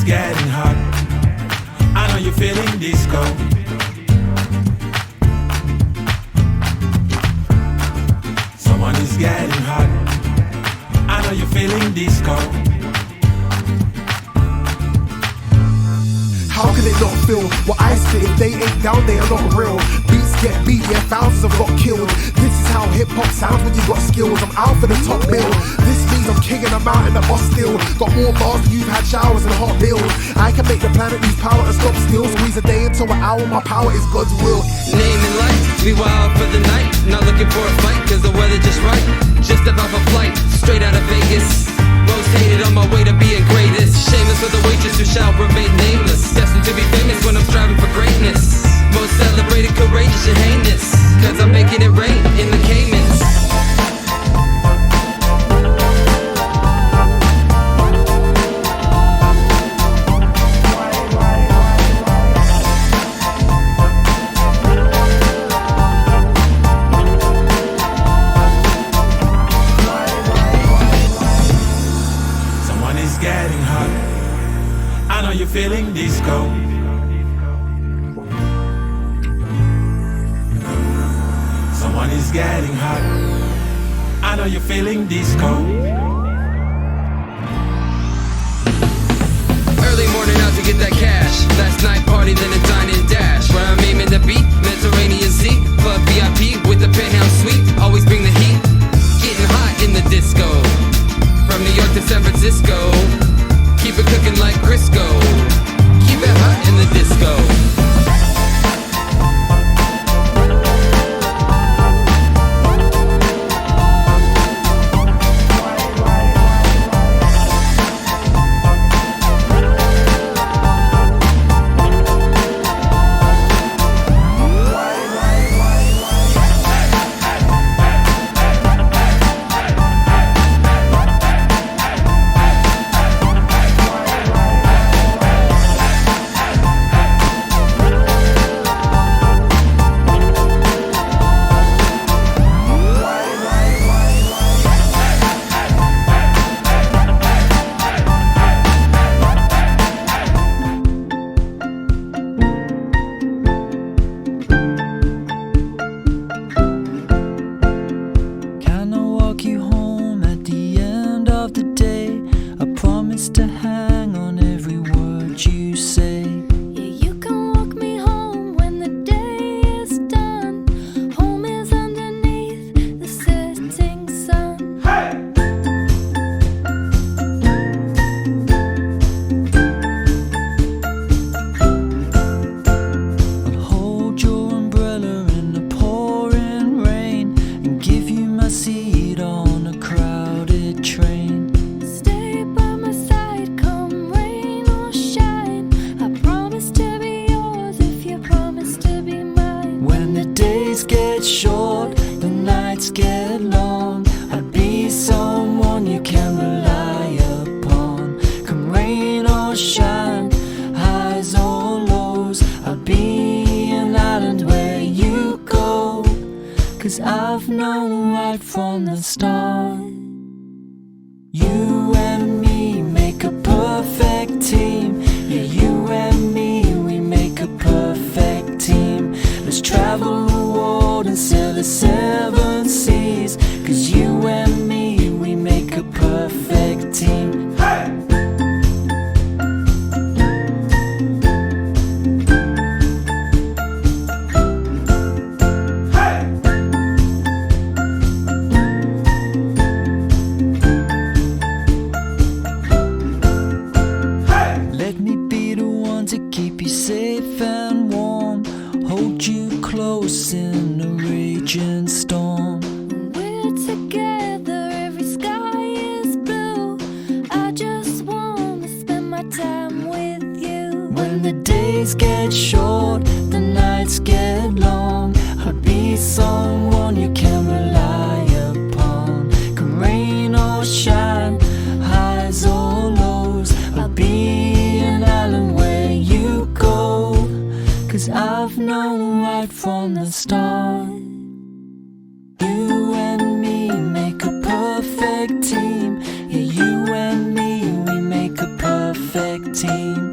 getting hot. I know you're feeling disco. Someone is getting hot. I know you're feeling disco. How can it not feel what I spit? If they ain't down, they are not real. Beats get beat, yeah, thousands have got killed. This is how hip-hop sounds when you got skills. I'm out for the top bill. This means I'm kicking them out in the boss still. Got more bars than you've had showers and hot bills. I can make the planet lose power and stop still. Squeeze a day into an hour, my power is God's will. Name and light, we wild for the night. Not looking for a fight, cause the weather just right. Just about for flight, straight out of Vegas. Most hated on my way to being greatest. Shameless for the waitress who shall remain nameless. Destined to be famous when I'm striving for greatness. Most celebrated, courageous and heinous. Cause I'm making it rain in the Caymans. Getting hot. I know you're feeling disco. Someone is getting hot. I know you're feeling disco. Early morning out to get that cash. Last night party, then a dine and dash. Where I'm aiming to beat Mediterranean Sea. Club VIP with the penthouse suite. Always bring the heat. Getting hot in the disco. From New York to San Francisco, keep it cooking like Crisco. Keep it hot in the disco. I've known right from the start. You and me make a perfect team. Yeah, you and me, we make a perfect team. Let's travel the world and sail the 7 seas. 'Cause you and me, we make a perfect team. Hey! Safe and warm, hold you close in a raging storm. We're together, every sky is blue. I just wanna spend my time with you. When the days get short, the nights get long, I'll be someone you can rely upon. Come rain or shine, highs or lows, I'll be an island where you go. 'Cause I've known right from the start. You and me make a perfect team. Yeah, you and me, we make a perfect team.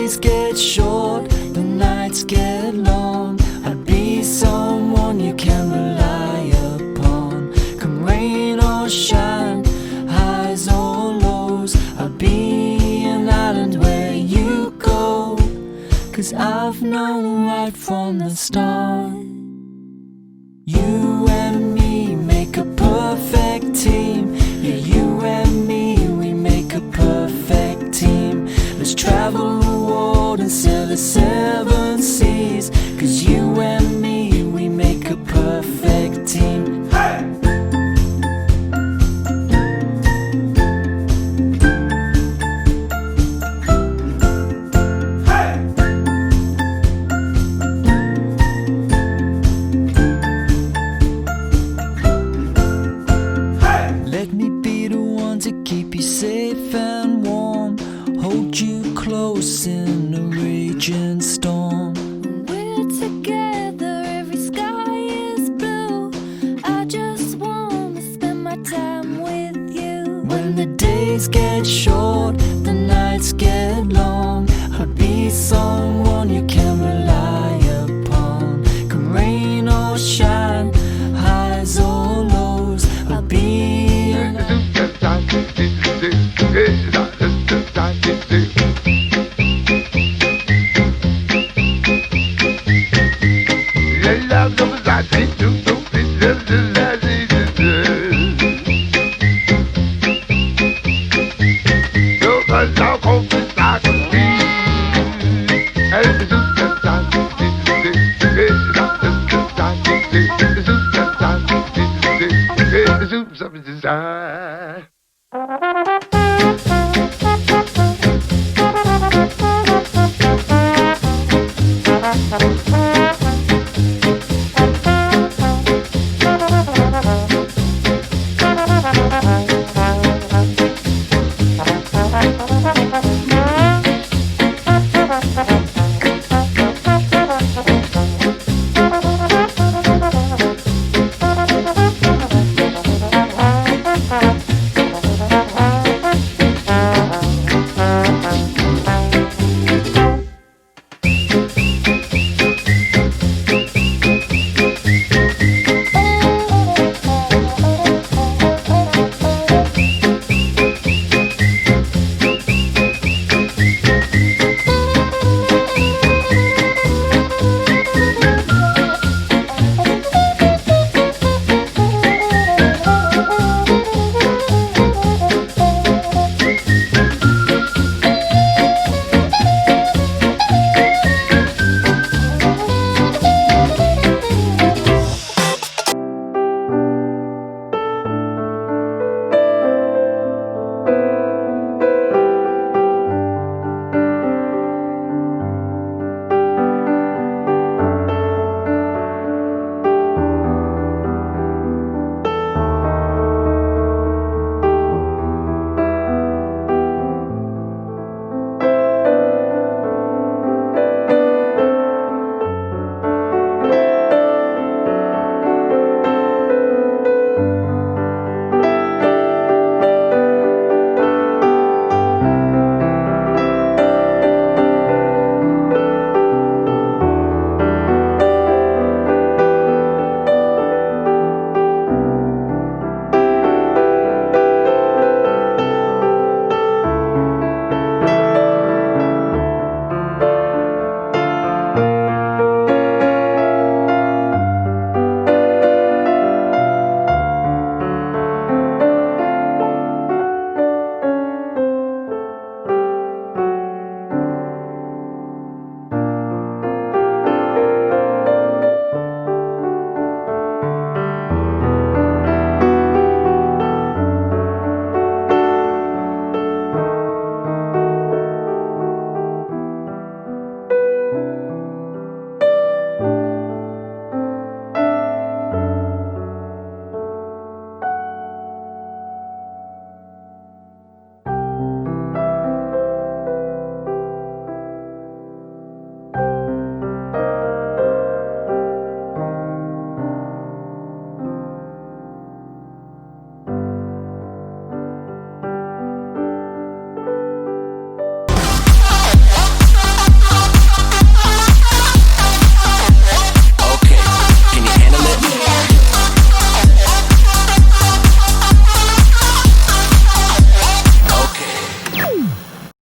days get short, the nights get long, I'd be someone you can rely upon. Come rain or shine, highs or lows, I'll be an island where you go. 'Cause I've known right from the start, you and me make a perfect team. Yeah, you and me, we make a perfect team. Let's travel the world and sail the 7 seas. 'Cause you and me, we make a perfect team. Hey! Safe and warm, hold you close in a raging storm. We're together, every sky is blue. I just wanna spend my time with you. When the days get short, the nights get long, I'll be someone you can rely upon. Come rain or shine, highs or lows, I'll be Desire.